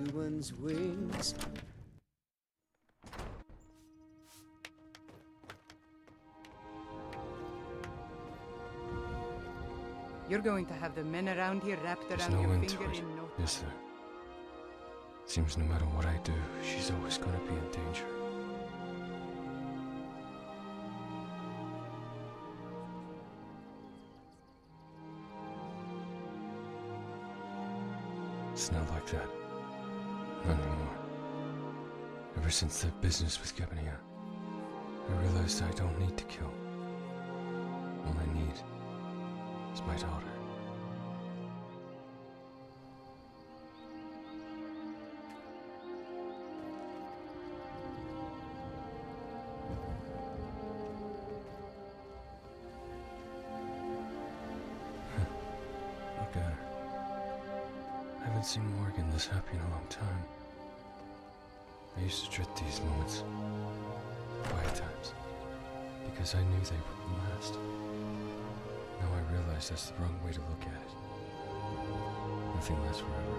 under one's wings. You're going to have the men around here wrapped There's around no your end to finger it, in no is there? Seems no matter what I do, she's always gonna be in danger. It's not like that. Not anymore. Ever since that business with Gabania, I realized I don't need to kill. All I need is my daughter. Look at her. I haven't seen Morgan this happy in a long time. I used to dread these moments, the quiet times, because I knew they wouldn't last. Now I realize that's the wrong way to look at it. Nothing lasts forever.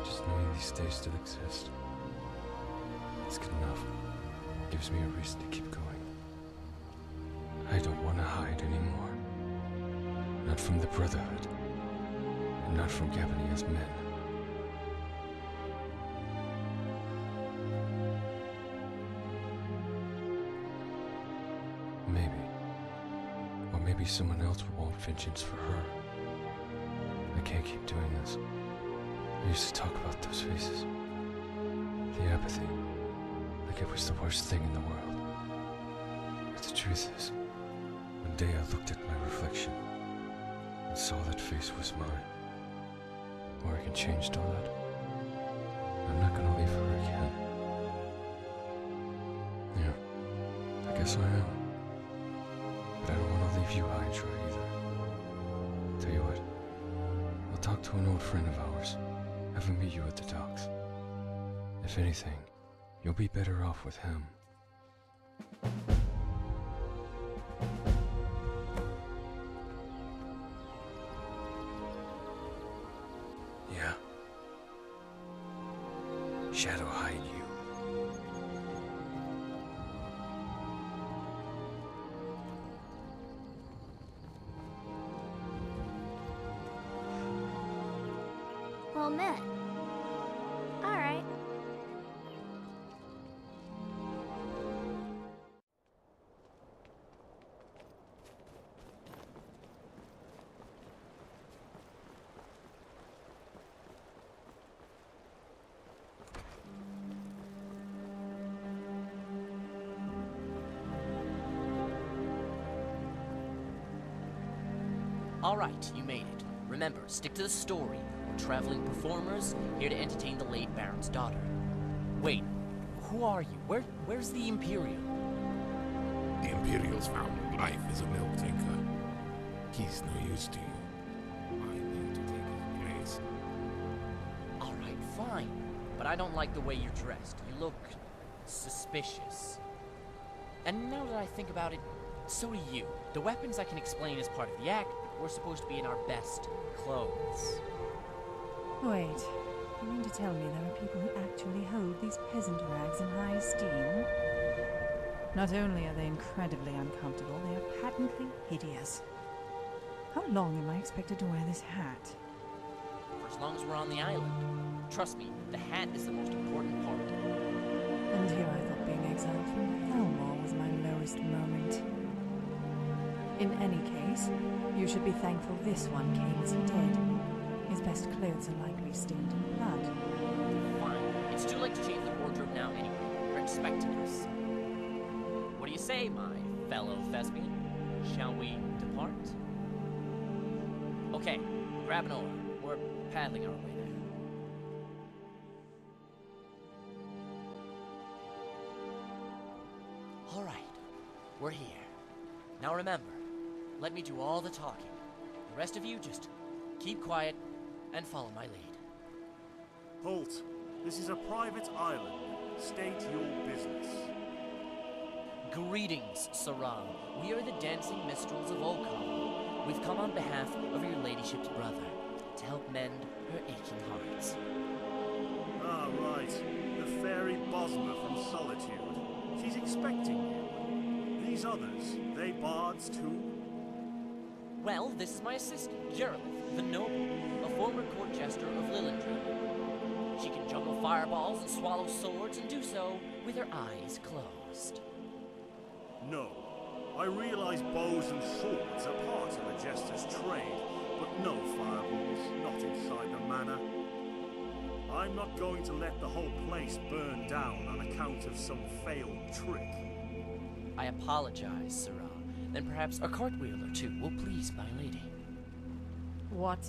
Just knowing these days still exist. It's good enough. It gives me a reason to keep going. I don't want to hide anymore. Not from the Brotherhood. And not from Gabania's men. Maybe someone else will want vengeance for her. I can't keep doing this. I used to talk about those faces. The apathy. Like it was the worst thing in the world. But the truth is, one day I looked at my reflection and saw that face was mine. Morgan changed all that. I'm not gonna leave her again. Yeah, I guess I am. But I don't want to leave you high and dry either. Tell you what, I'll talk to an old friend of ours. Have him meet you at the docks. If anything, you'll be better off with him. Yeah. Shadow hide you. Well met. All right. All right, you made it. Remember, stick to the story. We're traveling performers, here to entertain the late Baron's daughter. Wait, who are you? Where's the Imperial? The Imperial's found life is a milk tinker. He's no use to you. I'm here to take his place. All right, fine. But I don't like the way you're dressed. You look suspicious. And now that I think about it, so do you. The weapons I can explain as part of the act, but we're supposed to be in our best clothes. Wait, you mean to tell me there are people who actually hold these peasant rags in high esteem? Not only are they incredibly uncomfortable, they are patently hideous. How long am I expected to wear this hat? For as long as we're on the island. Trust me, the hat is the most important part. And here I thought being exiled from Thalmor was my lowest moment. In any case, you should be thankful this one came as he did. His best clothes are likely stained in blood. Fine. It's too late to change the wardrobe now anyway. We're expecting us. What do you say, my fellow thespian? Shall we depart? Okay, grab an oar. We're paddling our way there. All right, we're here. Now remember, let me do all the talking. The rest of you just keep quiet and follow my lead. Halt! This is a private island. State your business. Greetings, Saram. We are the dancing minstrels of Okal. We've come on behalf of your ladyship's brother to help mend her aching hearts. solitude. She's expecting you. These others, they bards too? Well, this is my assistant, Geralith, the Noble, a former court jester of Lilindre. She can juggle fireballs and swallow swords and do so with her eyes closed. No. I realize bows and swords are part of a jester's trade, but no fireballs, not inside the manor. I'm not going to let the whole place burn down on account of some failed trick. I apologize, Sarah. Then perhaps a cartwheel or two will please my lady. What?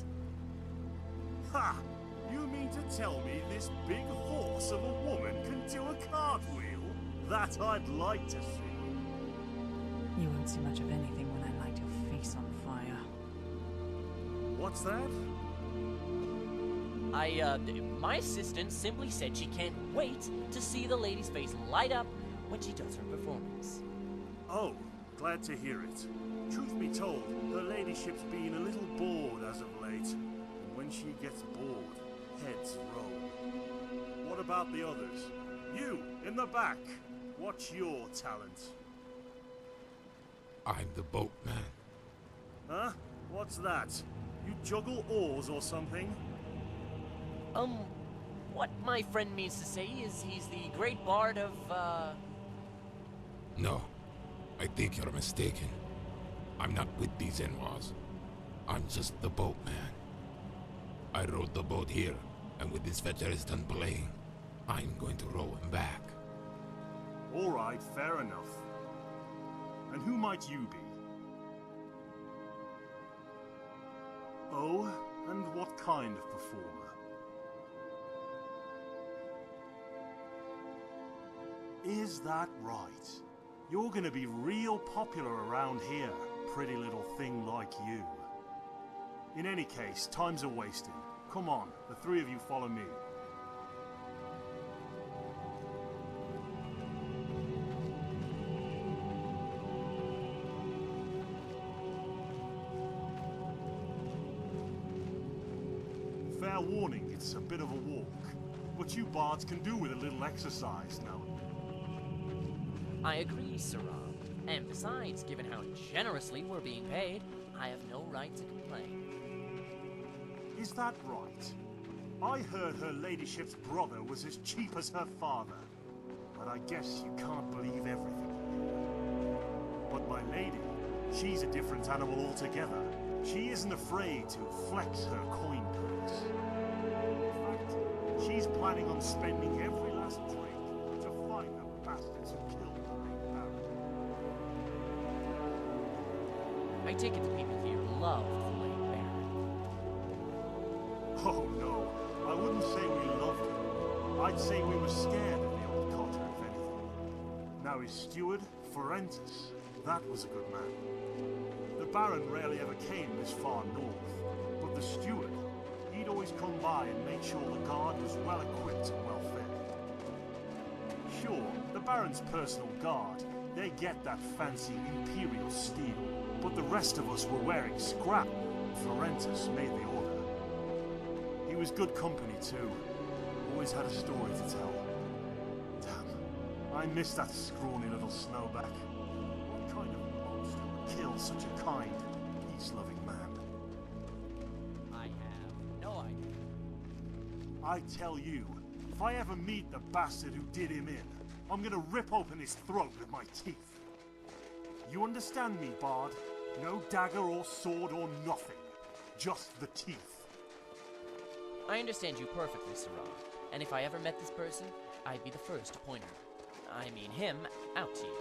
Ha! You mean to tell me this big horse of a woman can do a cartwheel? That I'd like to see. You won't see much of anything when I light your face on fire. What's that? My assistant simply said she can't wait to see the lady's face light up when she does her performance. Oh, glad to hear it. Truth be told, her ladyship's been a little bored as of late. And when she gets bored, heads roll. What about the others? You, in the back. What's your talent? I'm the boatman. Huh? What's that? You juggle oars or something? What my friend means to say is he's the great bard of, No, I think you're mistaken. I'm not with these in-laws. I'm just the boatman. I rowed the boat here, and when this fetcher is done playing, I'm going to row him back. Alright, fair enough. And who might you be? Oh, and what kind of performer? Is that right? You're gonna be real popular around here, pretty little thing like you. In any case, time's a-wasting. Come on, the three of you follow me. Fair warning, it's a bit of a walk. But you bards can do with a little exercise now. I agree, Sarah. And besides, given how generously we're being paid, I have no right to complain. Is that right? I heard her ladyship's brother was as cheap as her father. But I guess you can't believe everything. But my lady, she's a different animal altogether. She isn't afraid to flex her coin purse. In fact, she's planning on spending every last drink to find the bastards who killed the late Baron. I take it the people here love the late Baron. Oh no, I wouldn't say we loved him. I'd say we were scared of the old cotter, if anything. Now his steward, Forentus, that was a good man. The Baron rarely ever came this far north, but the steward, he'd always come by and make sure the guard was well equipped and well fed. Sure, the Baron's personal guard, they get that fancy Imperial steel, but the rest of us were wearing scrap. Forentus made the order. He was good company too. Always had a story to tell. Damn, I miss that scrawny little snowback. What kind of monster would kill such a kind, peace-loving man? I have no idea. I tell you, if I ever meet the bastard who did him in, I'm gonna rip open his throat with my teeth. You understand me, Bard? No dagger or sword or nothing. Just the teeth. I understand you perfectly, Sarah. And if I ever met this person, I'd be the first to point her. I mean him, out to you.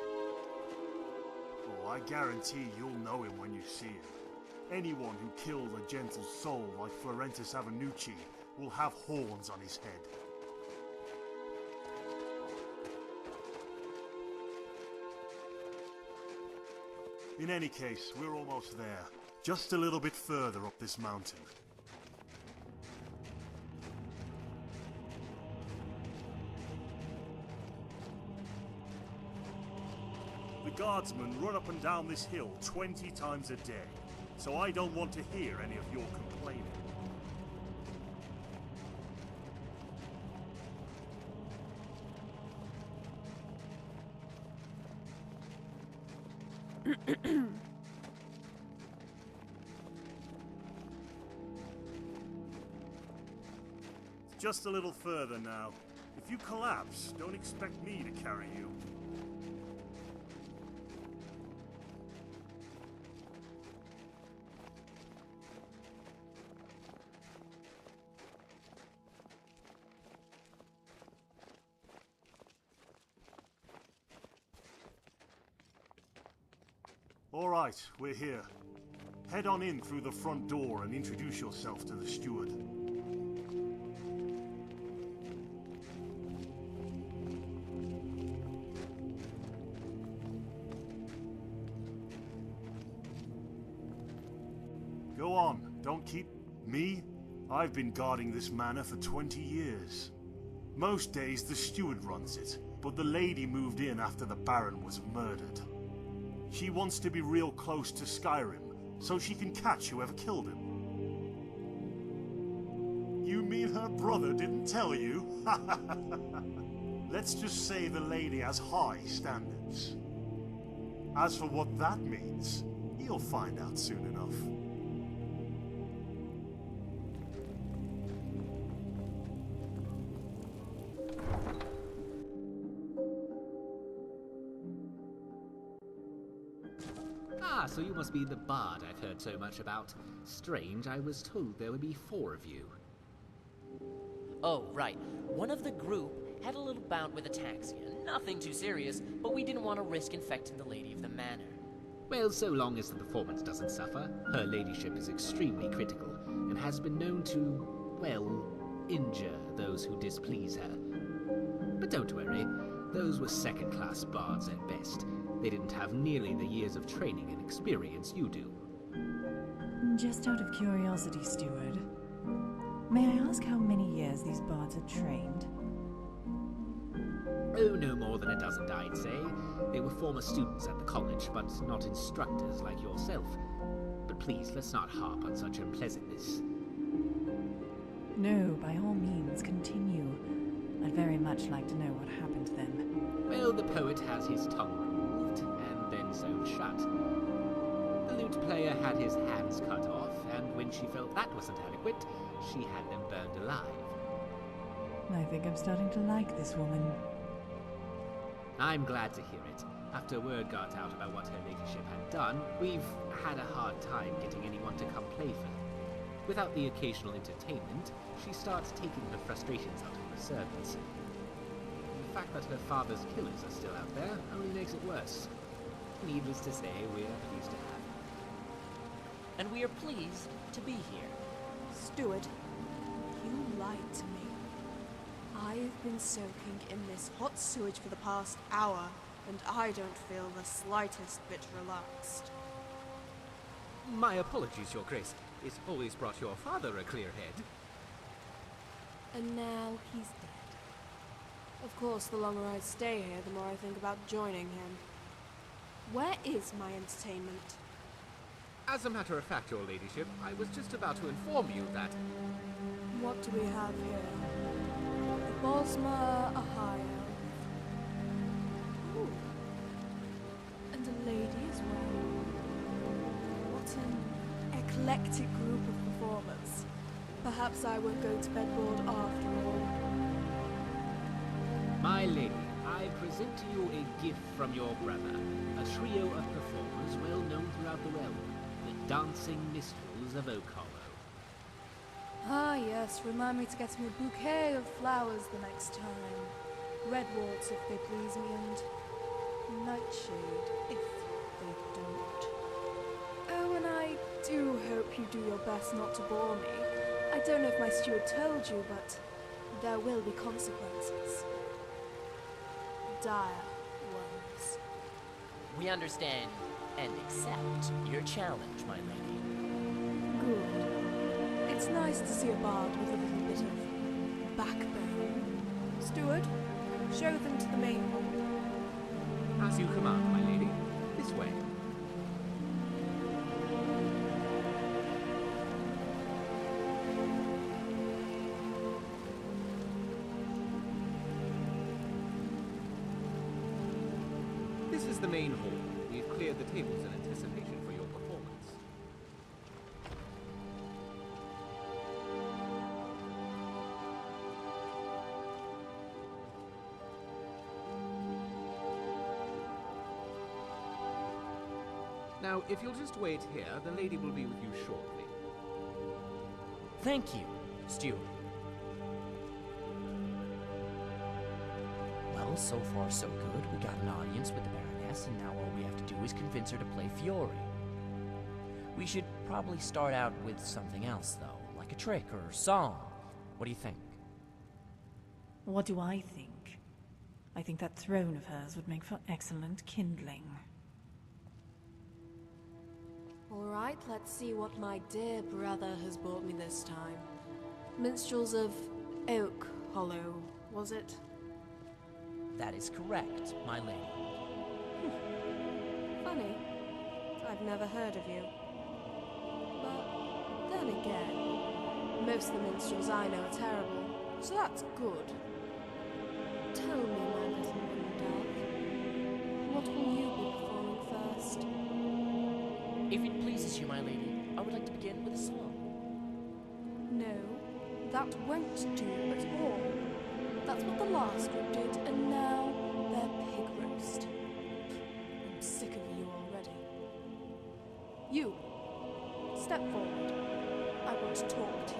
Oh, I guarantee you'll know him when you see him. Anyone who killed a gentle soul like Florentis Avenucci will have horns on his head. In any case, we're almost there. Just a little bit further up this mountain. The guardsmen run up and down this hill 20 times a day, so I don't want to hear any of your complaining. Just a little further now. If you collapse, don't expect me to carry you. All right, we're here. Head on in through the front door and introduce yourself to the steward. Go on, don't keep me. I've been guarding this manor for 20 years. Most days the steward runs it, but the lady moved in after the Baron was murdered. She wants to be real close to Skyrim, so she can catch whoever killed him. You mean her brother didn't tell you? Let's just say the lady has high standards. As for what that means, you'll find out soon enough. Ah, so you must be the bard I've heard so much about. Strange, I was told there would be 4 of you. Oh, right. One of the group had a little bout with ataxia. Nothing too serious, but we didn't want to risk infecting the lady of the manor. Well, so long as the performance doesn't suffer, her ladyship is extremely critical, and has been known to, well, injure those who displease her. But don't worry, those were second-class bards at best. They didn't have nearly the years of training and experience you do. Just out of curiosity, steward, may I ask how many years these bards had trained? Oh, no more than a dozen, I'd say. They were former students at the college, but not instructors like yourself. But please, let's not harp on such unpleasantness. No, by all means, continue. I'd very much like to know what happened to them. Well, the poet has his tongue removed, and then sewn shut. The lute player had his hands cut off, and when she felt that wasn't adequate, she had them burned alive. I think I'm starting to like this woman. I'm glad to hear it. After word got out about what her ladyship had done, we've had a hard time getting anyone to come play for her. Without the occasional entertainment, she starts taking her frustrations out on the servants. The fact that her father's killers are still out there only makes it worse. Needless to say, we're pleased to have her. And we are pleased to be here. Steward, you lied to me. I've been soaking in this hot sewage for the past hour, and I don't feel the slightest bit relaxed. My apologies, Your Grace. It's always brought your father a clear head. And now he's dead. Of course, the longer I stay here, the more I think about joining him. Where is my entertainment? As a matter of fact, Your Ladyship, I was just about to inform you that... What do we have here? A Bosma, a high elf. Ooh. And a lady as well. What an eclectic group of performers. Perhaps I won't go to bed bored after all. My lady, I present to you a gift from your brother, a trio of performers well known throughout the realm, the Dancing Minstrels of Oak Hollow. Ah yes, remind me to get me a bouquet of flowers the next time. Red waltz if they please me, and nightshade if they don't. Oh, and I do hope you do your best not to bore me. I don't know if my steward told you, but there will be consequences. Dire ones. We understand and accept your challenge, my lady. Good. It's nice to see a bard with a little bit of backbone. Steward, show them to the main hall. As you command, my lady. This way. This is the main hall. We've cleared the tables in anticipation for your performance. Now, if you'll just wait here, the lady will be with you shortly. Thank you, Stewart. Well, so far so good. We got an audience with the Baroness, and now all we have to do is convince her to play Fiore. We should probably start out with something else, though, like a trick or a song. What do you think? What do I think? I think that throne of hers would make for excellent kindling. Alright, let's see what my dear brother has brought me this time. Minstrels of Oak Hollow, was it? That is correct, my lady. Funny. I've never heard of you. But then again, most of the minstrels I know are terrible, so that's good. Tell me, my little wooden dove, what will you be performing first? If it pleases you, my lady, I would like to begin with a song. No, that won't do at all. That's what the last group did, and now they're pig roast. I'm sick of you already. You, step forward. I want to talk to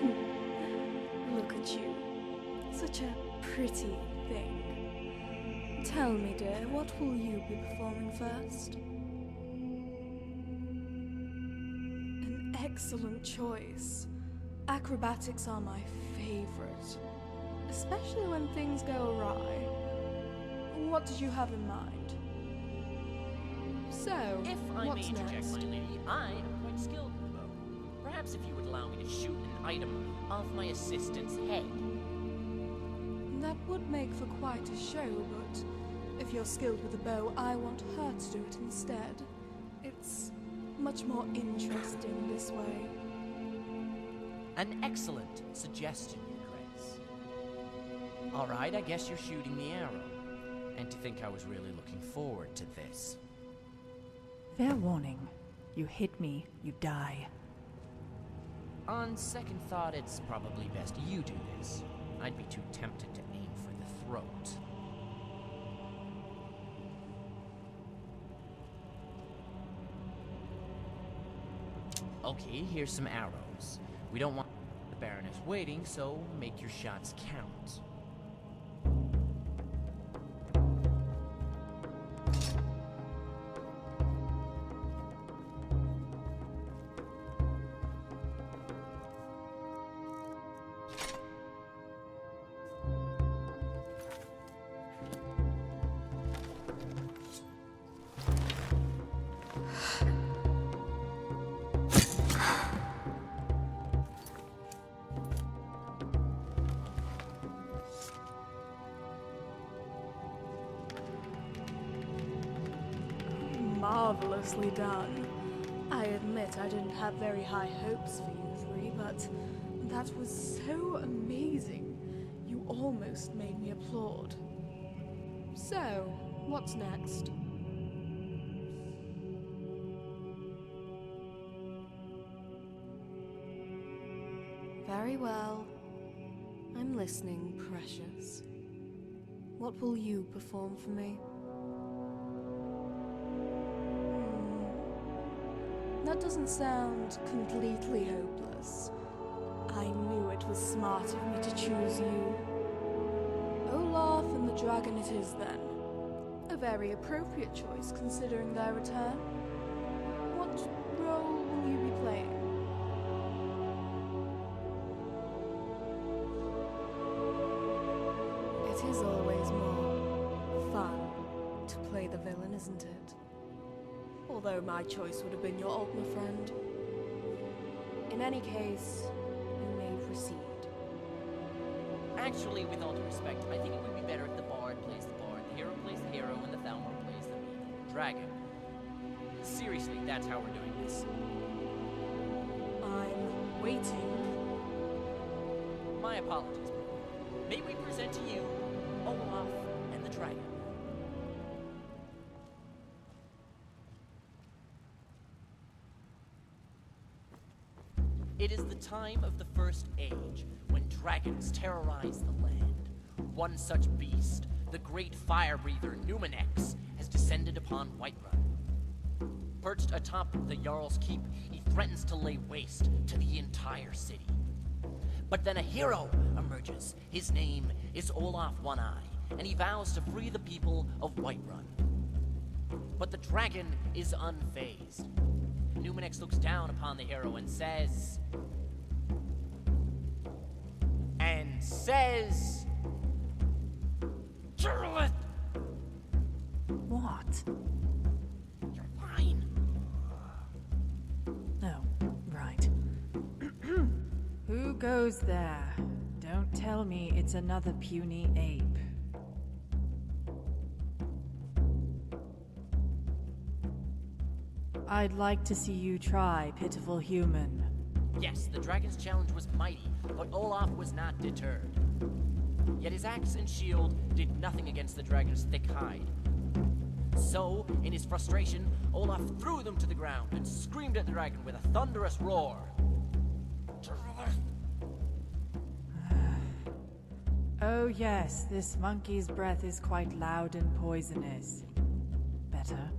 you. Look at you. Such a pretty thing. Tell me, dear, what will you be performing first? An excellent choice. Acrobatics are my favorite, especially when things go awry. What did you have in mind? So, If I may what's interject, next? my lady, I am quite skilled with the bow. Perhaps if you would allow me to shoot an item off my assistant's head. That would make for quite a show, but if you're skilled with a bow, I want her to do it instead. It's much more interesting this way. An excellent suggestion, Your Grace. Alright, I guess you're shooting the arrow. And to think I was really looking forward to this. Fair warning. You hit me, you die. On second thought, it's probably best you do this. I'd be too tempted to aim for the throat. Okay, here's some arrows. We don't want the Baroness waiting, so make your shots count. Marvelously done. I admit I didn't have very high hopes for you three, but that was so amazing. You almost made me applaud. So, what's next? Very well. I'm listening, precious. What will you perform for me? That doesn't sound completely hopeless. I knew it was smart of me to choose you. Olaf and the dragon it is then. A very appropriate choice considering their return. What role will you be playing? It is always more fun to play the villain, isn't it? Although my choice would have been your Altmer friend. In any case, you may proceed. Actually, with all due respect, I think it would be better if the bard plays the bard, the hero plays the hero, and the Thalmor plays the dragon. Seriously, that's how we're doing this. I'm waiting. My apologies. May we present to you Olaf and the dragon? It is the time of the First Age, when dragons terrorize the land. One such beast, the great fire-breather Numenex, has descended upon Whiterun. Perched atop the Jarl's Keep, he threatens to lay waste to the entire city. But then a hero emerges. His name is Olaf One-Eye, and he vows to free the people of Whiterun. But the dragon is unfazed. Numenex looks down upon the hero and says... Geralt! What? You're fine. Oh, right. Who goes there? Don't tell me it's another puny ape. I'd like to see you try, pitiful human. Yes, the dragon's challenge was mighty, but Olaf was not deterred. Yet his axe and shield did nothing against the dragon's thick hide. So, in his frustration, Olaf threw them to the ground and screamed at the dragon with a thunderous roar. Oh yes, this monkey's breath is quite loud and poisonous. Better.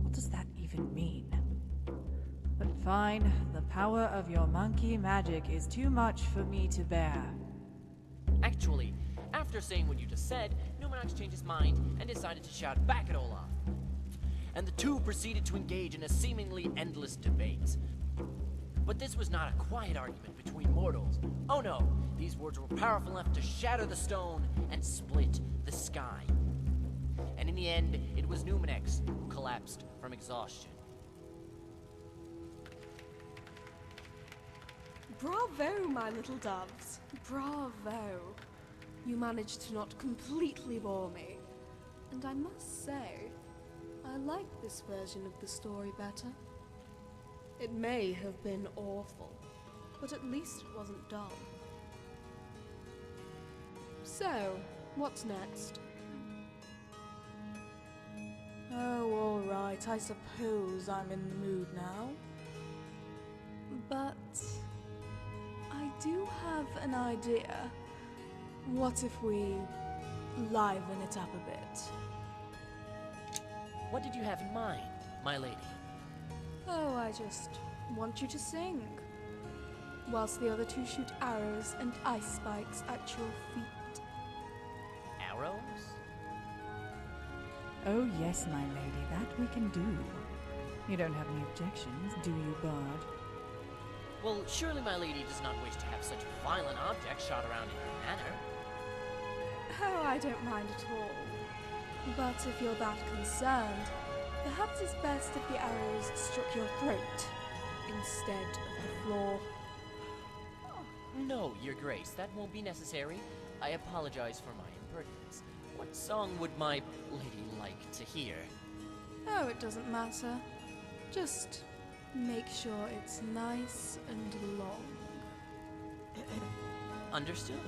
What does that even mean? But fine, the power of your monkey magic is too much for me to bear. Actually, after saying what you just said, Numenex changed his mind and decided to shout back at Olaf. And the two proceeded to engage in a seemingly endless debate. But this was not a quiet argument between mortals. Oh no, these words were powerful enough to shatter the stone and split the sky. And in the end, it was Numenex who collapsed from exhaustion. Bravo, my little doves. Bravo. You managed to not completely bore me. And I must say, I like this version of the story better. It may have been awful, but at least it wasn't dumb. So, what's next? Oh, all right, I suppose I'm in the mood now. But I do have an idea. What if we liven it up a bit? What did you have in mind, my lady? Oh, I just want you to sing, whilst the other two shoot arrows and ice spikes at your feet. Arrows? Oh yes, my lady, that we can do. You don't have any objections, do you, Bard? Well, surely my lady does not wish to have such violent objects shot around in her manner. Oh, I don't mind at all. But if you're that concerned, perhaps it's best if the arrows struck your throat instead of the floor. No, Your Grace, that won't be necessary. I apologize for my impertinence. What song would my lady like to hear? Oh, it doesn't matter. Just make sure it's nice and long. Understood.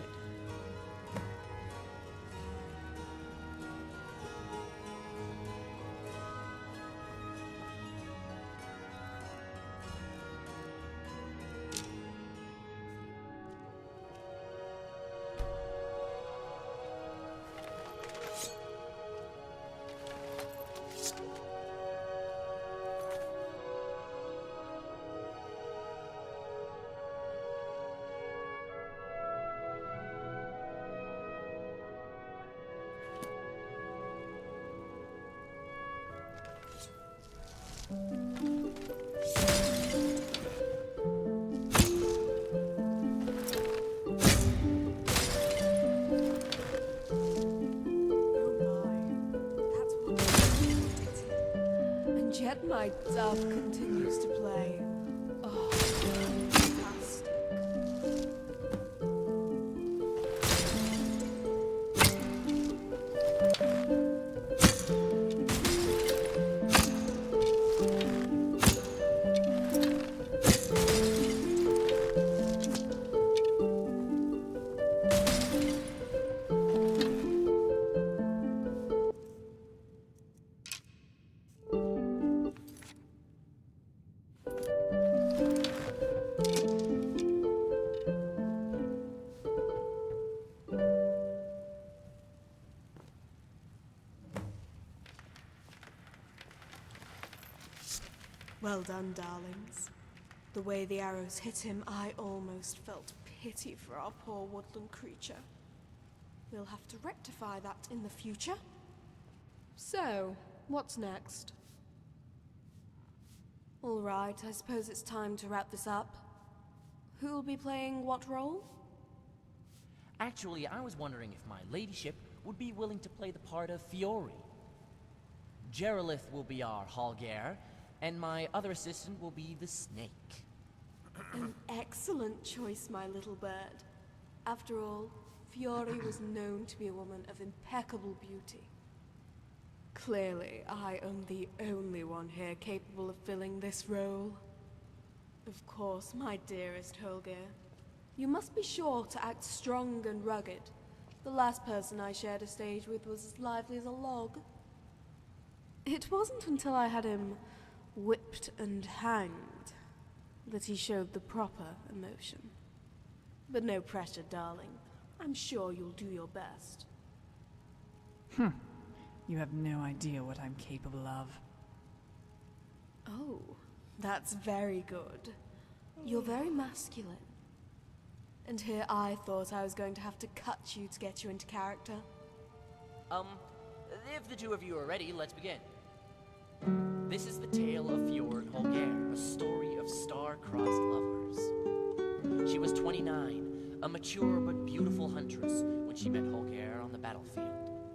Yet my dove continues to play. Oh, fantastic. Well done, darlings. The way the arrows hit him, I almost felt pity for our poor woodland creature. We'll have to rectify that in the future. So, what's next? All right, I suppose it's time to wrap this up. Who'll be playing what role? Actually, I was wondering if my ladyship would be willing to play the part of Fiori. Geralith will be our Hallgeir, and my other assistant will be the snake. An excellent choice, my little bird. After all, Fiori was known to be a woman of impeccable beauty. Clearly, I am the only one here capable of filling this role. Of course, my dearest Holger. You must be sure to act strong and rugged. The last person I shared a stage with was as lively as a log. It wasn't until I had him whipped and hanged that he showed the proper emotion. But no pressure, darling. I'm sure you'll do your best. You have no idea what I'm capable of. Oh, that's very good. You're very masculine. And here I thought I was going to have to cut you to get you into character. If the two of you are ready, let's begin. This is the tale of Fjord Holger, a story of star-crossed lovers. She was 29, a mature but beautiful huntress when she met Holger on the battlefield.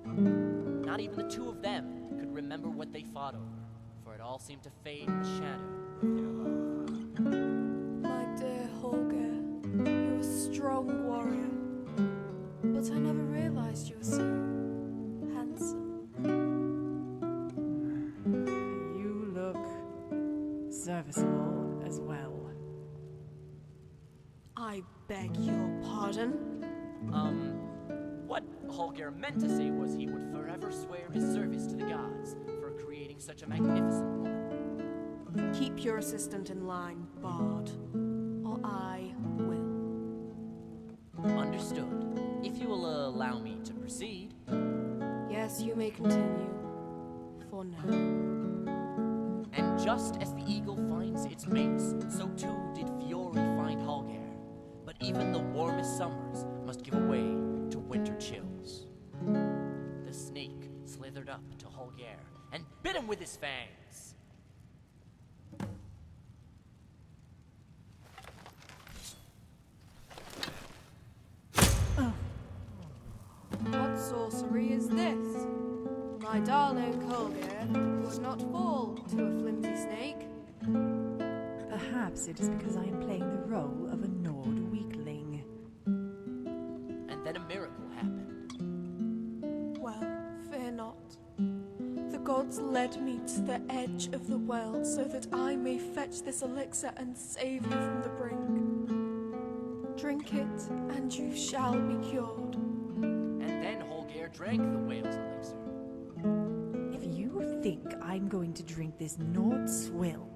Not even the two of them could remember what they fought over, for it all seemed to fade in the shadow of their love. My dear Holger, you're a strong warrior. But I never realized you were so handsome. You look serviceable as well. I beg your pardon? What Holger meant to say was he would forever swear his service to the gods for creating such a magnificent woman. Keep your assistant in line, Bard, or I will. Understood. If you will allow me to proceed. Yes, you may continue. For now. And just as the eagle finds its mates, so too did Fiori find Holger. But even the warmest summers must give way to winter chills. The snake slithered up to Holger and bit him with his fangs. What sorcery is this? My darling Holger would not fall to a flimsy snake. Perhaps it is because I am playing the role of a Nord weakling. And then a miracle happened. Well, fear not. The gods led me to the edge of the well so that I may fetch this elixir and save you from the brink. Drink it, and you shall be cured. And then Holger drank the whale's elixir. If you think I'm going to drink this Nord swill,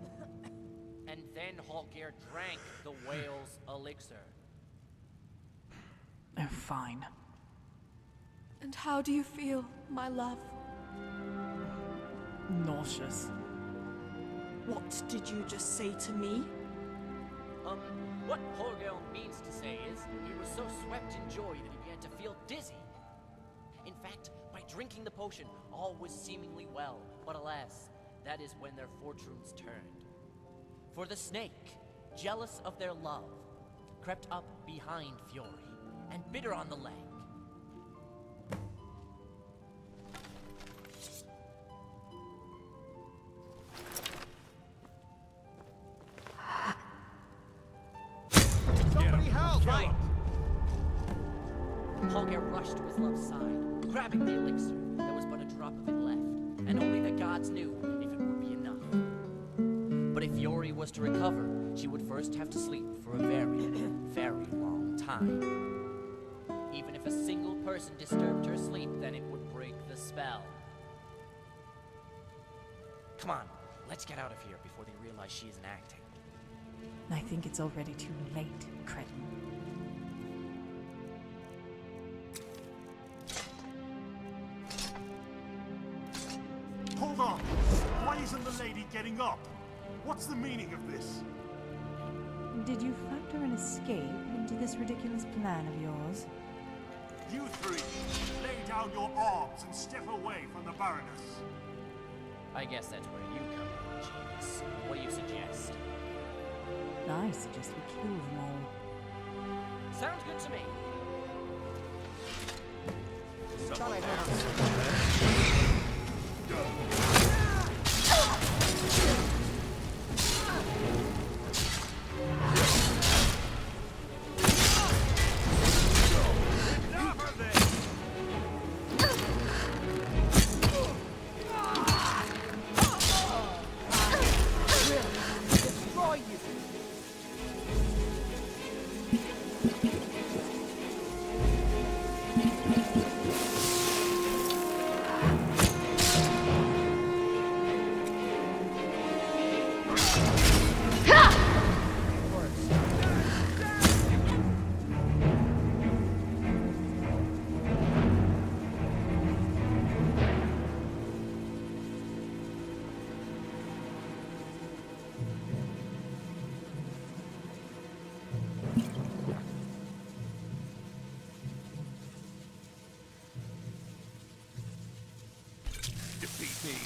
And then Holger drank the whale's elixir. oh, fine. And how do you feel, my love? Nauseous. What did you just say to me? What Holger means to say is he was so swept in joy that he began to feel dizzy. In fact, by drinking the potion, all was seemingly well, but alas, that is when their fortunes turned. For the snake, jealous of their love, crept up behind Fiori and bit her on the leg. Somebody help! Right! Holger rushed to his love's side, grabbing the elixir. There was but a drop of it left, and only the gods knew if it would be enough. But if Fiori was to recover, she would first have to sleep for a very, very long time. Even if a single person disturbed her sleep, then it would break the spell. Come on, let's get out of here before they realize she isn't acting. I think it's already too late, cretin. Hold on! Why isn't the lady getting up? What's the meaning of this? Did you factor an escape into this ridiculous plan of yours? You three, lay down your arms and step away from the Baroness. I guess that's where you come in, Jeeves. What do you suggest? I suggest we kill them all. Sounds good to me. Defeat me.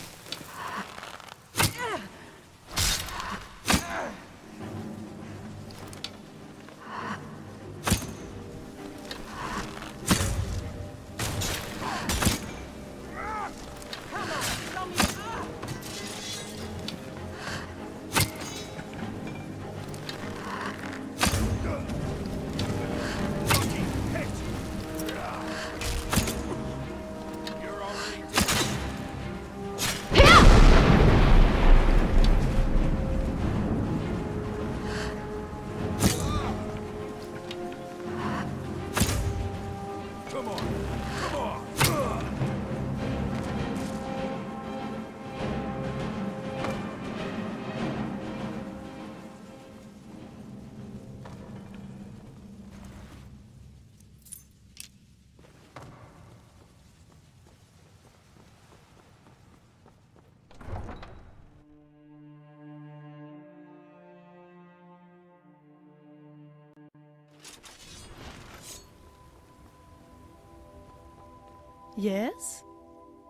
Yes?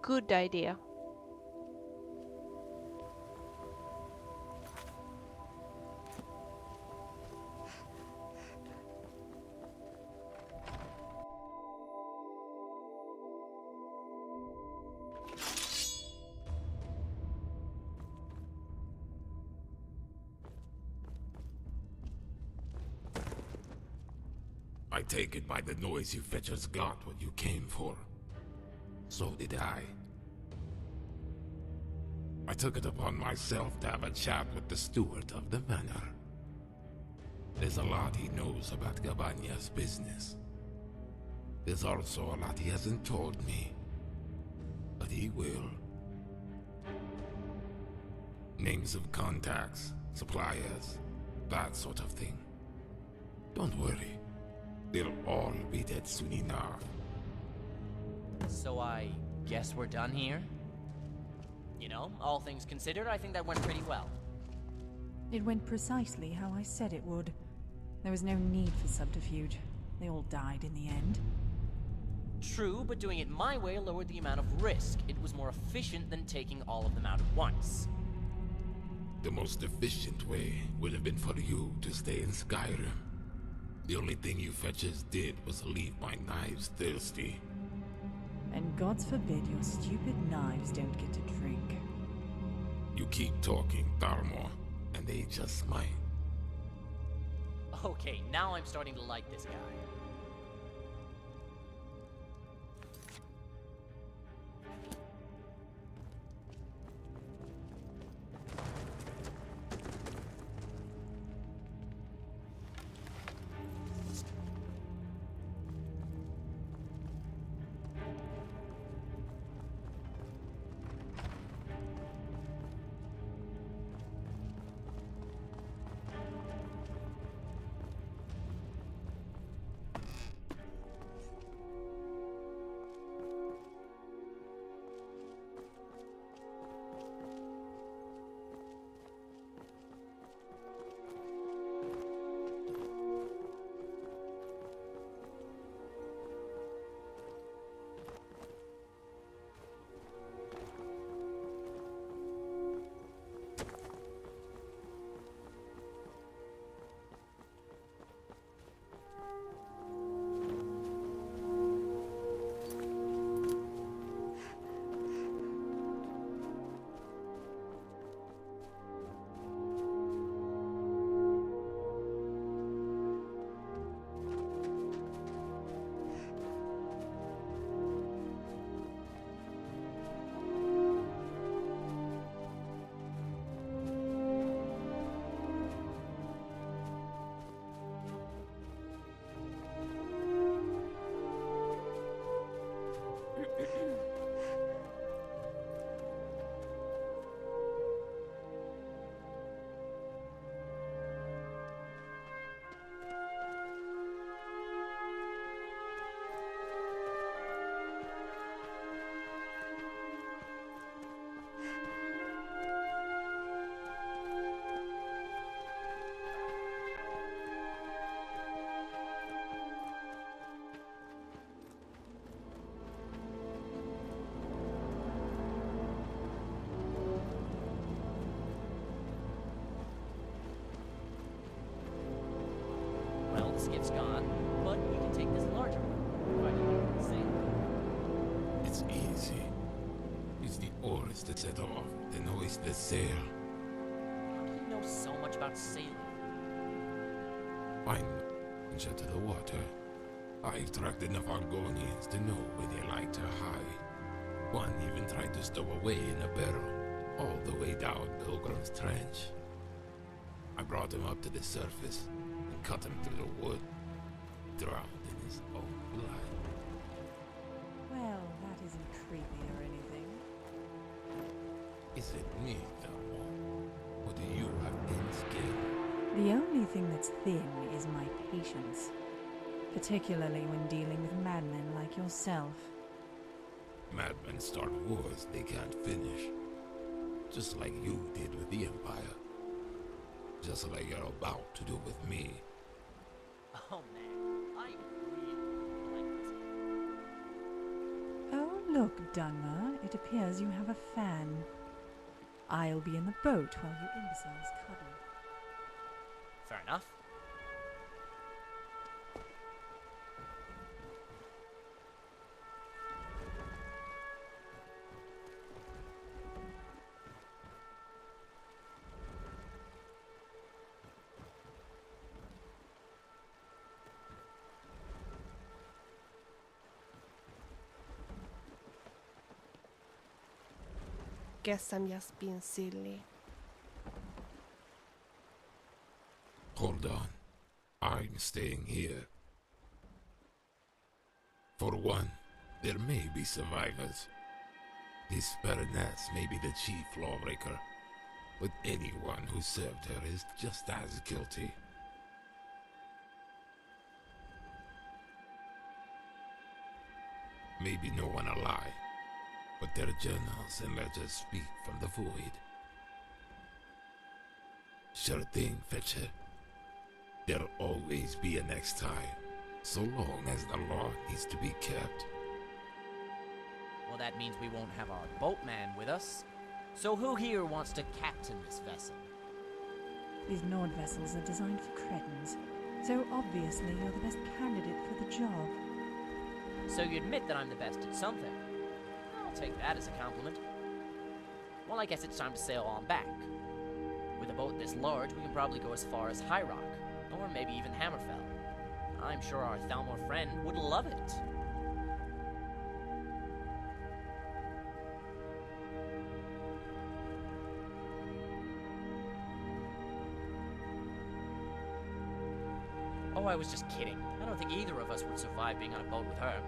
Good idea. I take it by the noise you fetchers got what you came for. So did I. I took it upon myself to have a chat with the steward of the manor. There's a lot he knows about Gabania's business. There's also a lot he hasn't told me. But he will. Names of contacts, suppliers, that sort of thing. Don't worry. They'll all be dead soon enough. So I guess we're done here? You know, all things considered, I think that went pretty well. It went precisely how I said it would. There was no need for subterfuge. They all died in the end. True, but doing it my way lowered the amount of risk. It was more efficient than taking all of them out at once. The most efficient way would have been for you to stay in Skyrim. The only thing you fetchers did was leave my knives thirsty. And gods forbid your stupid knives don't get to drink. You keep talking, Thalmor, and they just might. Okay, now I'm starting to like this guy. skiff's gone, but we can take this larger one, provided you can sail. It's easy. Use the oars to set off, then hoist the sail. How do you know so much about sailing? I'm into the water. I've tracked enough Argonians to know where they like to hide. One even tried to stow away in a barrel, all the way down Pilgrim's Trench. I brought him up to the surface and cut him through the wood, drowned in his own blood. Well, that isn't creepy or anything. Is it me, though? Or do you have thin skin? The only thing that's thin is my patience, particularly when dealing with madmen like yourself. Madmen start wars they can't finish. Just like you did with the Empire. Just like you're about to do with me. Oh man, I really like this. Oh, look, Dunmer, it appears you have a fan. I'll be in the boat while you imbeciles cuddle. Fair enough. Guess I'm just being silly. Hold on. I'm staying here. For one, there may be survivors. This Baroness may be the chief lawbreaker, but anyone who served her is just as guilty. Maybe no one alive, but their journals and letters speak from the void. Sure thing, Fetcher. There'll always be a next time, so long as the law needs to be kept. Well, that means we won't have our boatman with us. So who here wants to captain this vessel? These Nord vessels are designed for cretins, so obviously you're the best candidate for the job. So you admit that I'm the best at something. I'll take that as a compliment. Well, I guess it's time to sail on back. With a boat this large, we can probably go as far as High Rock, or maybe even Hammerfell. I'm sure our Thalmor friend would love it. Oh, I was just kidding. I don't think either of us would survive being on a boat with her.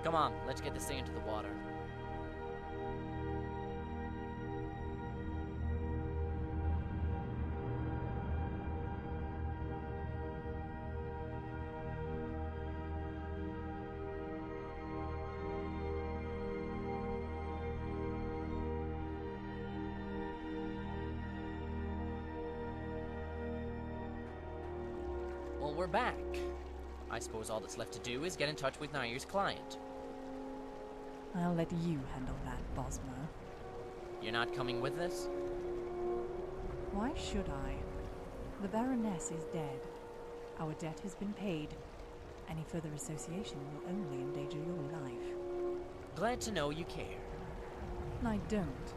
Come on, let's get this thing into the water. Well, we're back. I suppose all that's left to do is get in touch with Nair's client. I'll let you handle that, Bosmo. You're not coming with us? Why should I? The Baroness is dead. Our debt has been paid. Any further association will only endanger your life. Glad to know you care. I don't.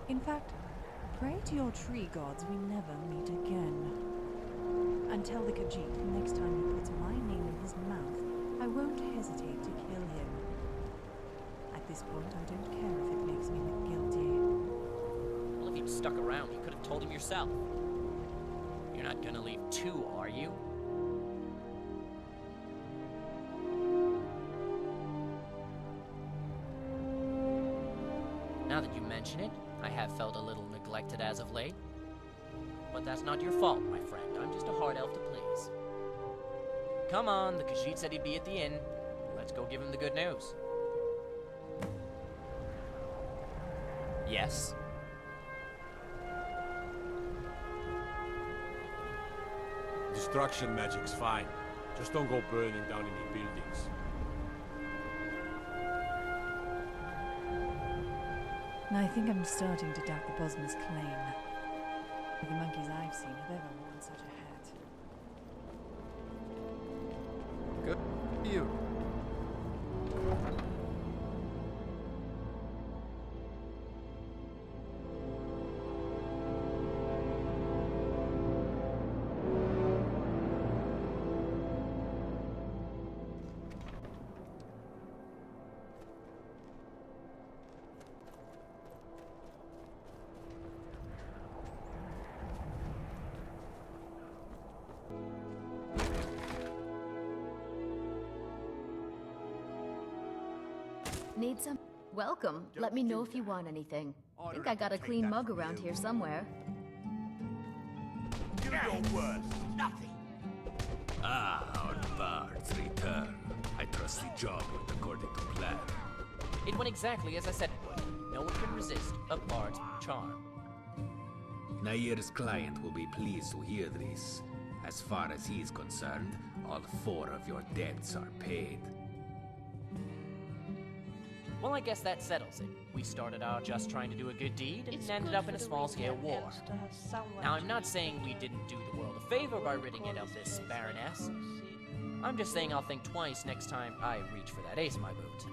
In fact, pray to your tree gods we never meet again. And tell the Khajiit the next time he puts my name in his mouth, I won't hesitate to kill him. At this point, I don't care if it makes me look guilty. Well, if he'd stuck around, you could have told him yourself. You're not gonna leave too, are you? Now that you mention it, I have felt a little neglected as of late. But that's not your fault, my friend. I'm just a hard elf to please. Come on, the Khajiit said he'd be at the inn. Let's go give him the good news. Yes? Destruction magic's fine. Just don't go burning down any buildings. I think I'm starting to doubt the Bosma's claim. The monkeys I've seen have ever worn such a hat. you. Need some? Welcome. Let me know if you want anything. Think I got a clean mug around here somewhere. Give me your word. Nothing. Ah, our bards return. I trust the job went according to plan. It went exactly as I said it would. No one can resist a bard's charm. Nair's client will be pleased to hear this. As far as he is concerned, all 4 of your debts are paid. Well, I guess that settles it. We started out just trying to do a good deed and ended up in a small-scale war. Now, I'm not saying we didn't do the world a favor by ridding it of this Baroness. I'm just saying I'll think twice next time I reach for that ace in my boot.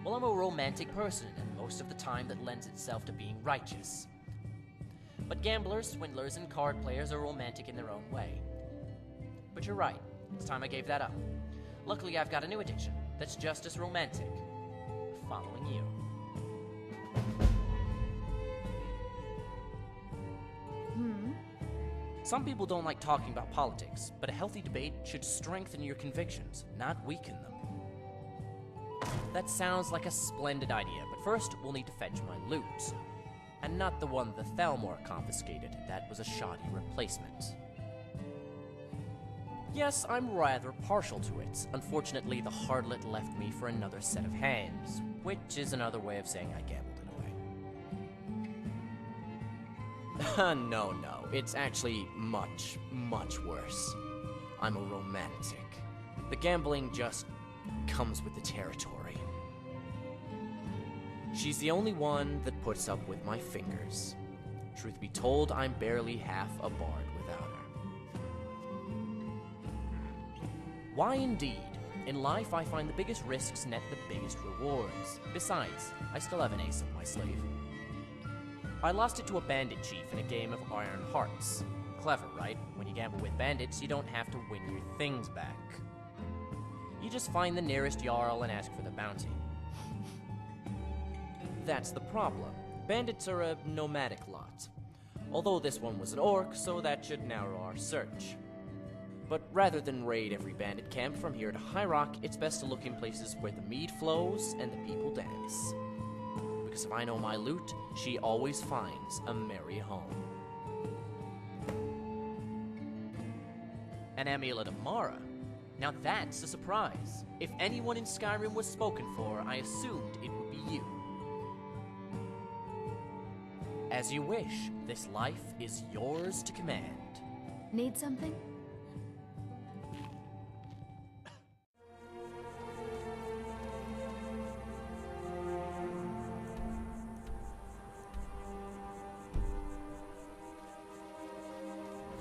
Well, I'm a romantic person, and most of the time that lends itself to being righteous. But gamblers, swindlers, and card players are romantic in their own way. But you're right, it's time I gave that up. Luckily, I've got a new addiction that's just as romantic. Following you. Some people don't like talking about politics, but a healthy debate should strengthen your convictions, not weaken them. That sounds like a splendid idea, but first we'll need to fetch my loot. And not the one the Thalmor confiscated. That was a shoddy replacement. Yes, I'm rather partial to it. Unfortunately, the harlot left me for another set of hands, which is another way of saying I gambled it away. No, it's actually much, much worse. I'm a romantic. The gambling just comes with the territory. She's the only one that puts up with my fingers. Truth be told, I'm barely half a bard without her. Why indeed? In life, I find the biggest risks net the biggest rewards. Besides, I still have an ace up my sleeve. I lost it to a bandit chief in a game of Iron Hearts. Clever, right? When you gamble with bandits, you don't have to win your things back. You just find the nearest Jarl and ask for the bounty. That's the problem. Bandits are a nomadic lot. Although this one was an orc, so that should narrow our search. But rather than raid every bandit camp from here to High Rock, it's best to look in places where the mead flows and the people dance. Because if I know my loot, she always finds a merry home. An amulet of Mara. Now that's a surprise. If anyone in Skyrim was spoken for, I assumed it would be you. As you wish, this life is yours to command. Need something?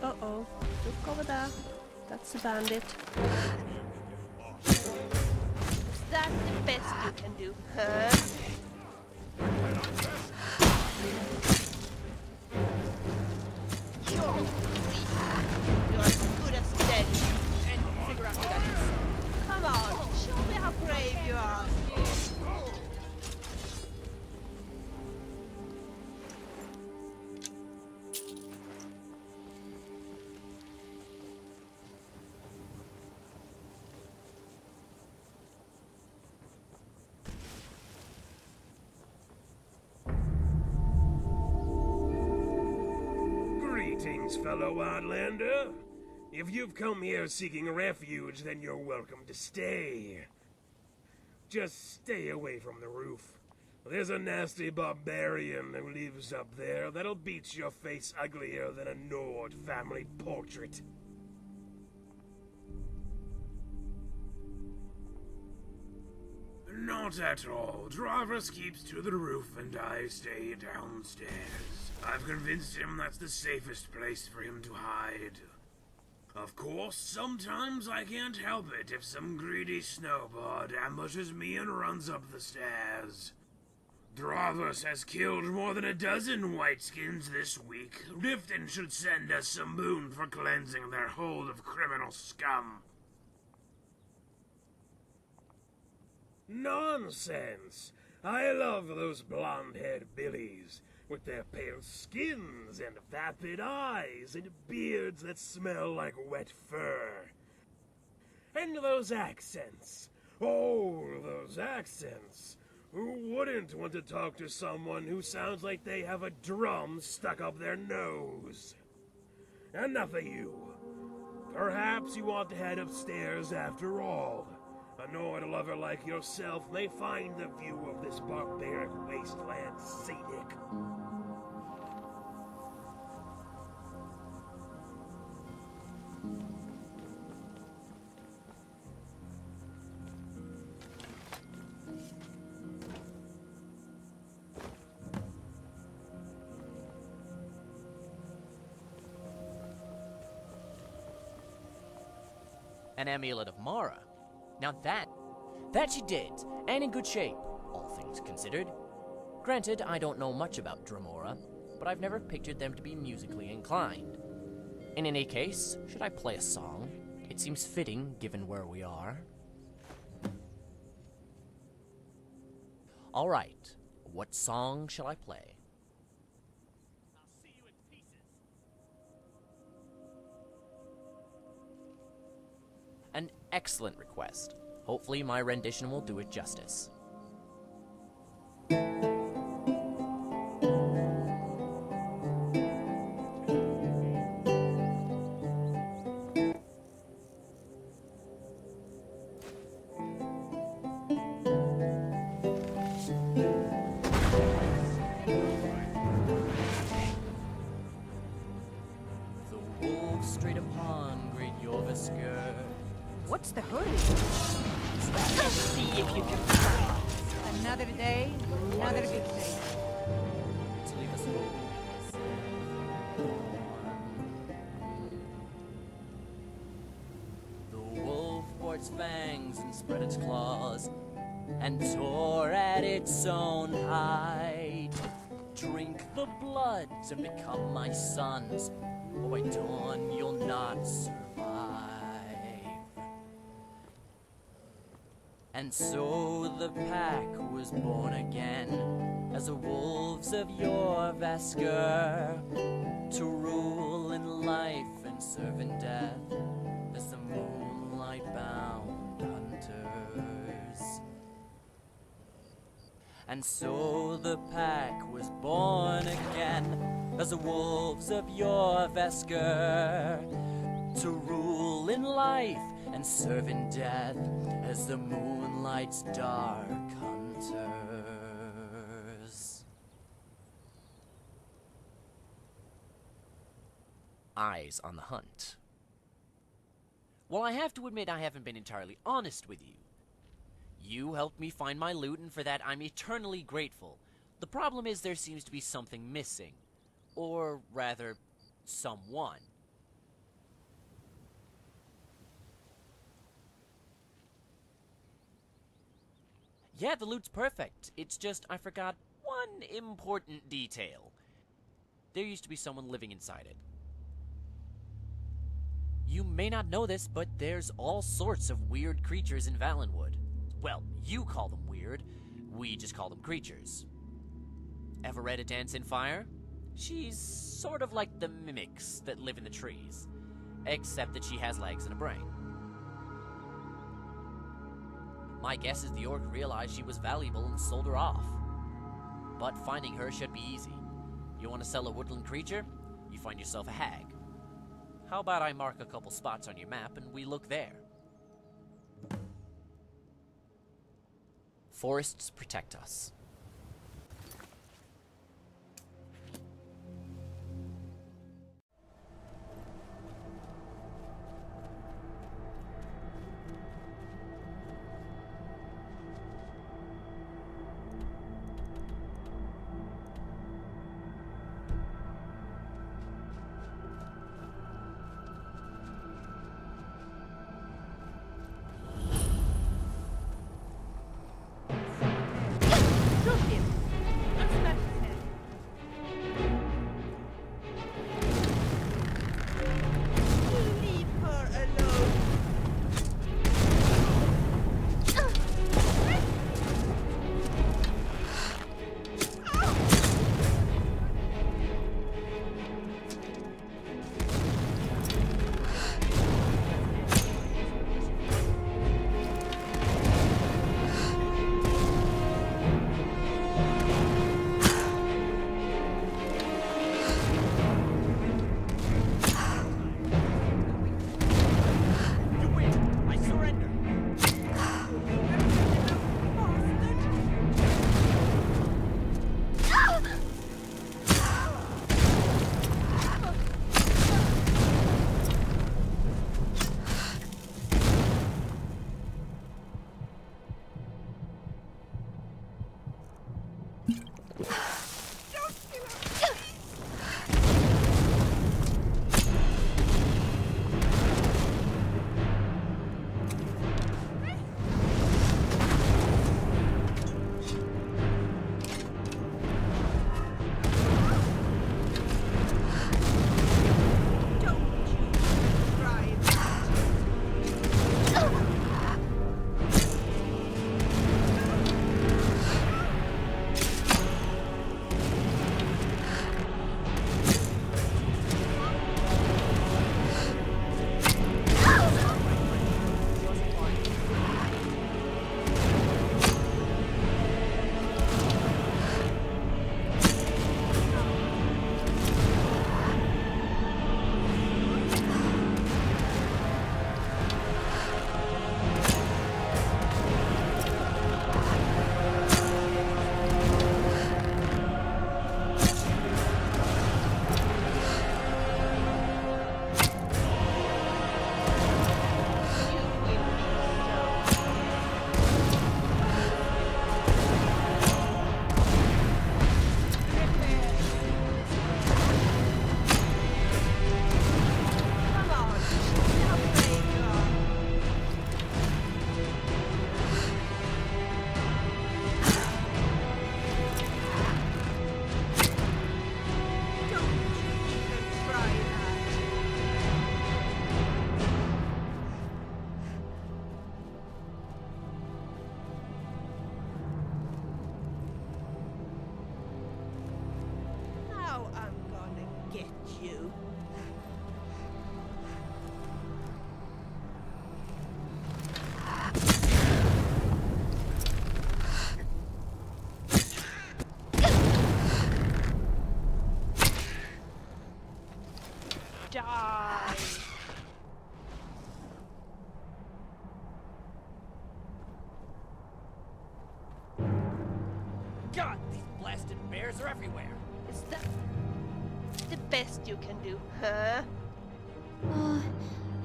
Uh-oh. Look over there. That's a bandit. Is that the best you can do, huh? You're as good as dead. And figure out what that is. Come on, show me how brave you are. Greetings, fellow Outlander. If you've come here seeking refuge, then you're welcome to stay. Just stay away from the roof. There's a nasty barbarian who lives up there that'll beat your face uglier than a Nord family portrait. Not at all. Dravus keeps to the roof and I stay downstairs. I've convinced him that's the safest place for him to hide. Of course, sometimes I can't help it if some greedy snowbird ambushes me and runs up the stairs. Dravus has killed more than a dozen whiteskins this week. Riften should send us some boon for cleansing their hold of criminal scum. Nonsense! I love those blonde-haired billies, with their pale skins and vapid eyes and beards that smell like wet fur. And those accents. Oh, those accents. Who wouldn't want to talk to someone who sounds like they have a drum stuck up their nose? Enough of you. Perhaps you want to head upstairs after all. A Nord lover like yourself may find the view of this barbaric wasteland scenic. An amulet of Mara. Now that she did, and in good shape, all things considered. Granted, I don't know much about Dremora, but I've never pictured them to be musically inclined. In any case, should I play a song? It seems fitting, given where we are. Alright, what song shall I play? An excellent request. Hopefully my rendition will do it justice. The wolf straight upon great Jorvisker. What's the hurry? See if you can. Another day, another big day. To leave us alone. The wolf bore its fangs and spread its claws, and tore at its own hide. Drink the bloods and become my sons, or by dawn you'll not survive. And so the pack was born again as the wolves of Jorvisker, to rule in life and serve in death as the moonlight-bound hunters. And so the pack was born again as the wolves of Jorvisker, to rule in life and serve in death as the moonlight's dark hunters. Eyes on the hunt. Well, I have to admit I haven't been entirely honest with you. You helped me find my loot, and for that I'm eternally grateful. The problem is there seems to be something missing. Or rather, someone. Yeah, the loot's perfect. It's just I forgot one important detail. There used to be someone living inside it. You may not know this, but there's all sorts of weird creatures in Valenwood. Well, you call them weird. We just call them creatures. Ever read A Dance in Fire? She's sort of like the mimics that live in the trees, except that she has legs and a brain. My guess is the orc realized she was valuable and sold her off. But finding her should be easy. You want to sell a woodland creature? You find yourself a hag. How about I mark a couple spots on your map and we look there? Forests protect us. God, these blasted bears are everywhere. Is that the best you can do, huh? Oh,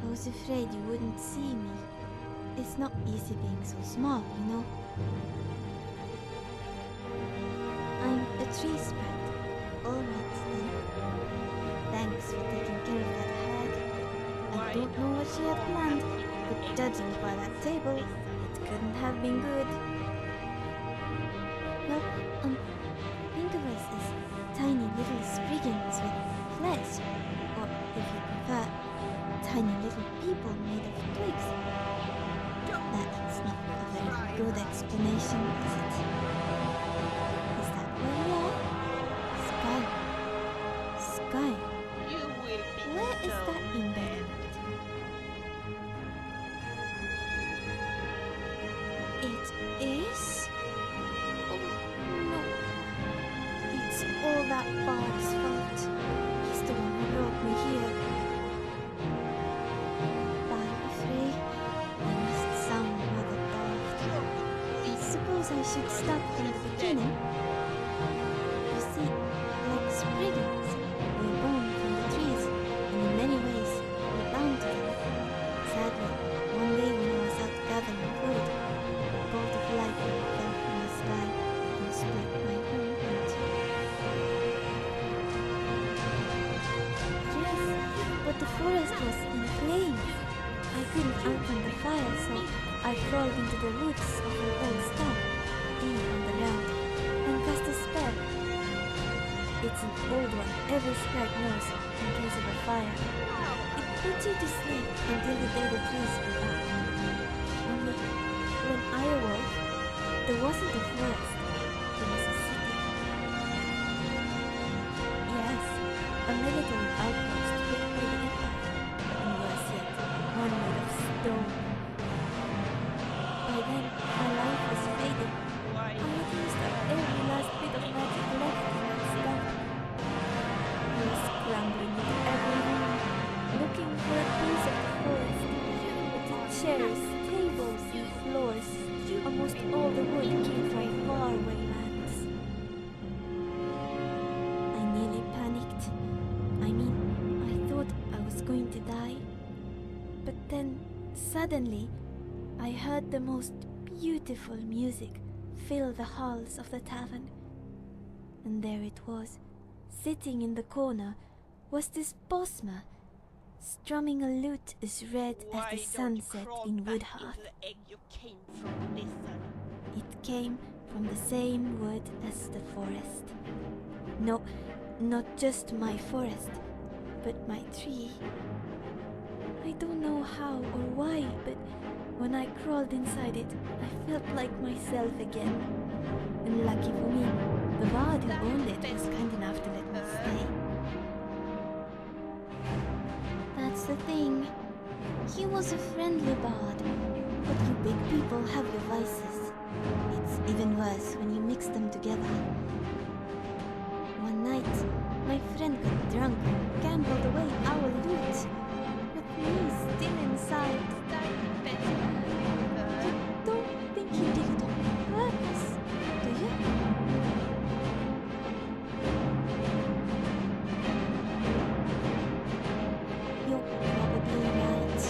I was afraid you wouldn't see me. It's not easy being so small, you know. I'm a tree sprite. Alright then. Thanks for taking care of that hag. I don't know what she had planned, but judging by that table, it couldn't have been good. Well, think of us as tiny little spriggans with flesh, or if you prefer, tiny little people made of twigs. That's not a very good explanation, is it? Is that where we are? Sky. You will be Where is that embedded? It is? Oh no. It's all that Bard's fault. He's the one who brought me here. I'm afraid I must sound rather daft. I suppose I should start from the beginning. You see, like spriggans, we're born from the trees, and in many ways, we're bound together. Sadly, one day when I was out gathering food, a bolt of lightning fell from the sky and split my whole heart. Yes, but the forest was in flames. I couldn't open the fire, so I crawled into the roots of an old stump, deep underground, and cast a spell. It's an old one every sprite knows in case of a fire. It puts you to sleep until the day the trees grow back. Only, when I awoke, there wasn't a forest, there was a city. Yes, a military outpost built by the Empire, and worse yet, one made of stone. By then, my life was fading. I had used up every last bit of magic left in that stuff. I was scrambling into every room, looking for a piece of the forest. But the chairs, tables, and floors, almost all the wood came from faraway lands. I nearly panicked. I mean, I thought I was going to die. But then, suddenly, I heard the most beautiful music fill the halls of the tavern. And there it was, sitting in the corner, was this Bosmer, strumming a lute as red as the sunset in Woodhearth. It came from the same wood as the forest. No, not just my forest, but my tree. I don't know how or why, but when I crawled inside it, I felt like myself again. And lucky for me, the bard who owned it was kind enough to let me stay. That's the thing. He was a friendly bard, but you big people have your vices. It's even worse when you mix them together. One night, my friend got drunk and gambled away our loot, with me still inside. You don't think he did it on purpose, do you? You're probably right.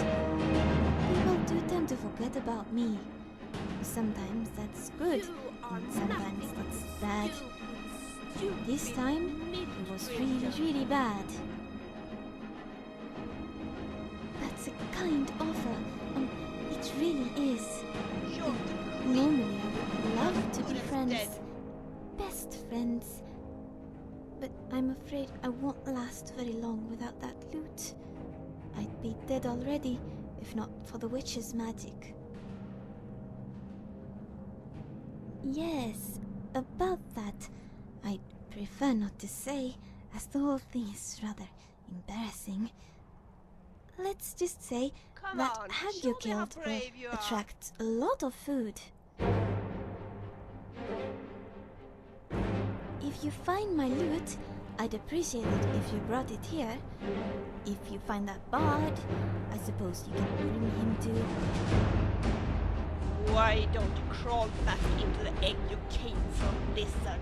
People do tend to forget about me. Sometimes that's good, and sometimes that's bad. This time, it was really, really bad. That's a kind offer. It really is. Normally, I would love to be friends. Best friends. But I'm afraid I won't last very long without that loot. I'd be dead already, if not for the witch's magic. Yes, about that, I'd prefer not to say, as the whole thing is rather embarrassing. Let's just say that hag you killed will attract a lot of food. If you find my loot, I'd appreciate it if you brought it here. If you find that bard, I suppose you can bring him too. Why don't you crawl back into the egg you came from, lizard?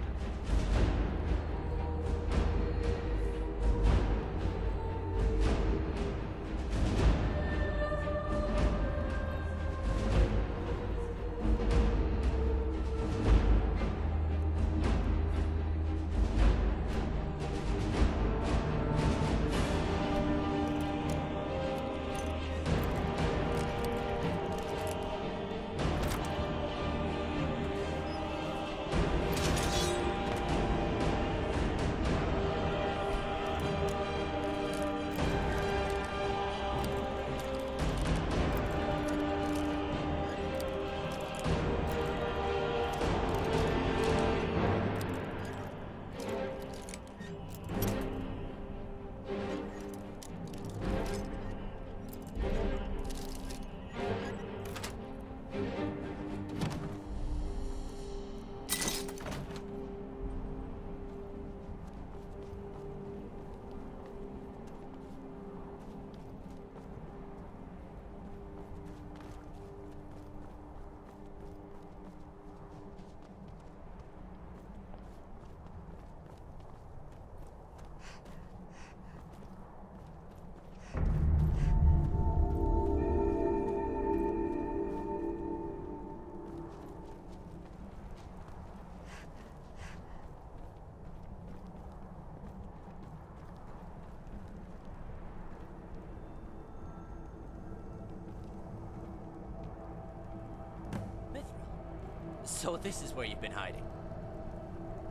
So this is where you've been hiding.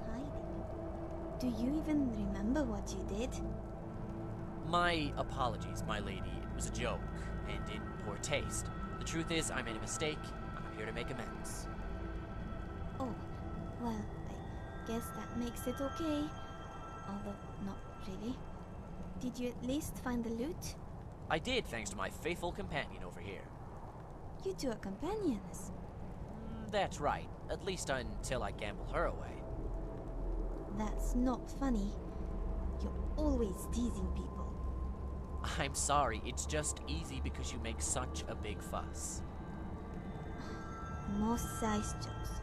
Hiding? Do you even remember what you did? My apologies, my lady. It was a joke, and in poor taste. The truth is, I made a mistake. I'm here to make amends. Oh, well, I guess that makes it okay. Although, not really. Did you at least find the loot? I did, thanks to my faithful companion over here. You two are companions. That's right. At least until I gamble her away. That's not funny. You're always teasing people. I'm sorry, it's just easy because you make such a big fuss. More size jokes.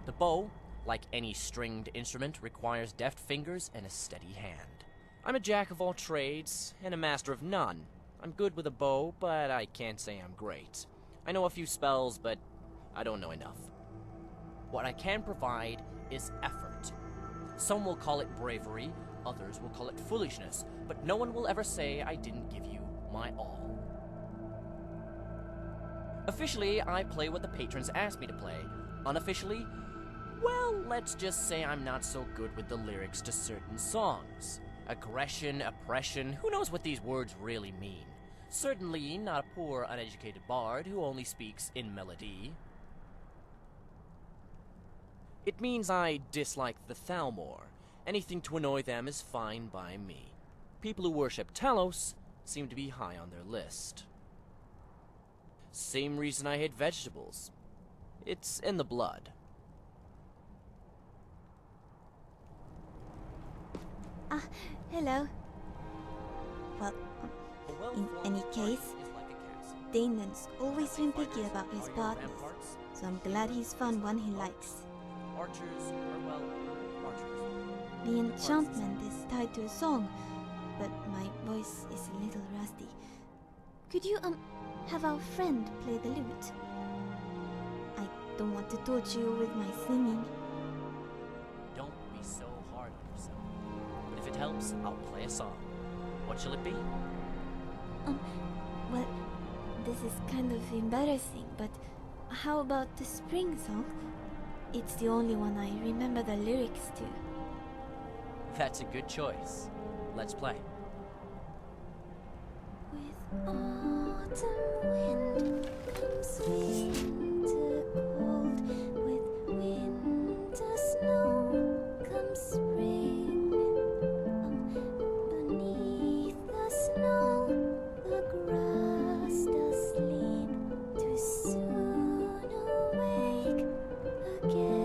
The bow, like any stringed instrument, requires deft fingers and a steady hand. I'm a jack of all trades and a master of none. I'm good with a bow, but I can't say I'm great. I know a few spells, but I don't know enough. What I can provide is effort. Some will call it bravery, others will call it foolishness, but no one will ever say I didn't give you my all. Officially, I play what the patrons asked me to play. Unofficially, well, let's just say I'm not so good with the lyrics to certain songs. Aggression, oppression, who knows what these words really mean? Certainly not a poor, uneducated bard who only speaks in melody. It means I dislike the Thalmor. Anything to annoy them is fine by me. People who worship Talos seem to be high on their list. Same reason I hate vegetables. It's in the blood. Hello. Well, in any case, Daneland's always been picky about his partners, so I'm glad he's found one he likes. Archers are, well, archers. The enchantment is tied to a song, but my voice is a little rusty. Could you, have our friend play the lute? I don't want to torture you with my singing. Don't be so hard on yourself. But if it helps, I'll play a song. What shall it be? Well, this is kind of embarrassing, but how about the spring song? It's the only one I remember the lyrics to. That's a good choice. Let's play. With autumn wind comes winter cold. With winter snow comes spring. Beneath the snow, the grass does sleep, too soon awake again.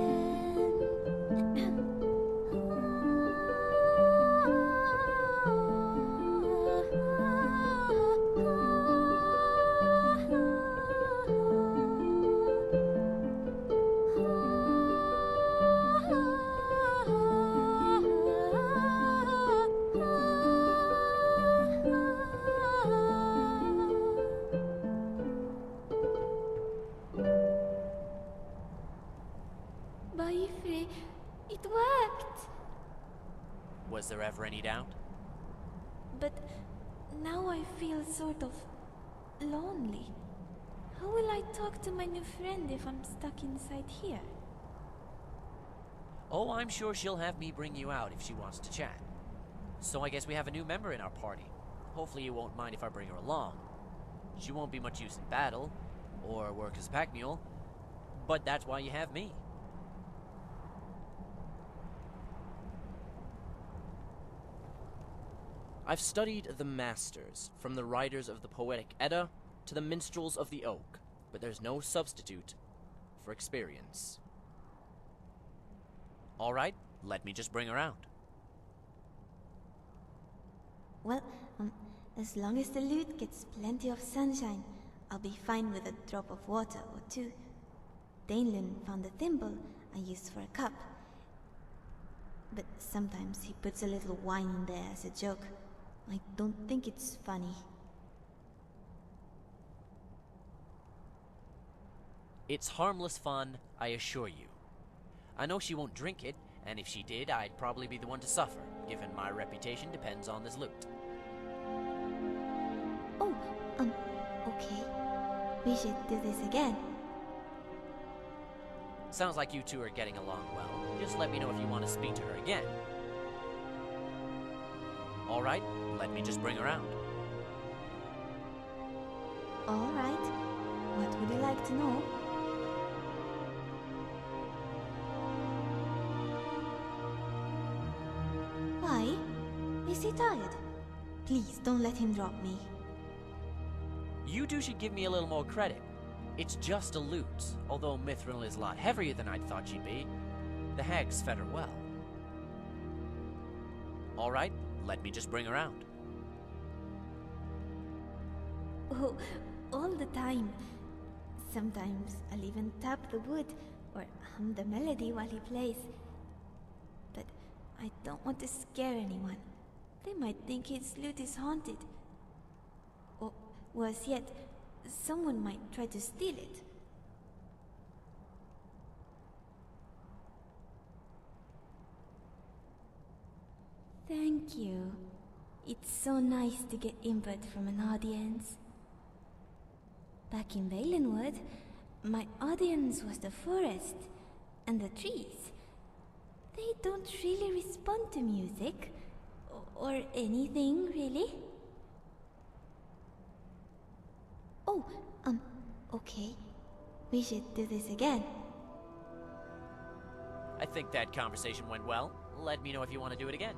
Baifre, it worked! Was there ever any doubt? But now I feel sort of lonely. How will I talk to my new friend if I'm stuck inside here? Oh, I'm sure she'll have me bring you out if she wants to chat. So I guess we have a new member in our party. Hopefully you won't mind if I bring her along. She won't be much use in battle, or work as a pack mule, but that's why you have me. I've studied the masters, from the writers of the Poetic Edda to the minstrels of the Oak, but there's no substitute for experience. Alright, let me just bring her out. Well, as long as the lute gets plenty of sunshine, I'll be fine with a drop of water or two. Daneland found a thimble I used for a cup. But sometimes he puts a little wine in there as a joke. I don't think it's funny. It's harmless fun, I assure you. I know she won't drink it, and if she did, I'd probably be the one to suffer, given my reputation depends on this loot. Oh, okay. We should do this again. Sounds like you two are getting along well. Just let me know if you want to speak to her again. Alright, let me just bring her out. Alright. What would you like to know? Why? Is he tired? Please don't let him drop me. You two should give me a little more credit. It's just a lute, although Mithril is a lot heavier than I'd thought she'd be. The hags fed her well. Alright, let me just bring her out. Oh, all the time. Sometimes I'll even tap the wood or hum the melody while he plays. But I don't want to scare anyone. They might think his lute is haunted. Or worse yet, someone might try to steal it. Thank you. It's so nice to get input from an audience. Back in Valenwood, my audience was the forest and the trees. They don't really respond to music, or anything, really. Oh, okay. We should do this again. I think that conversation went well. Let me know if you want to do it again.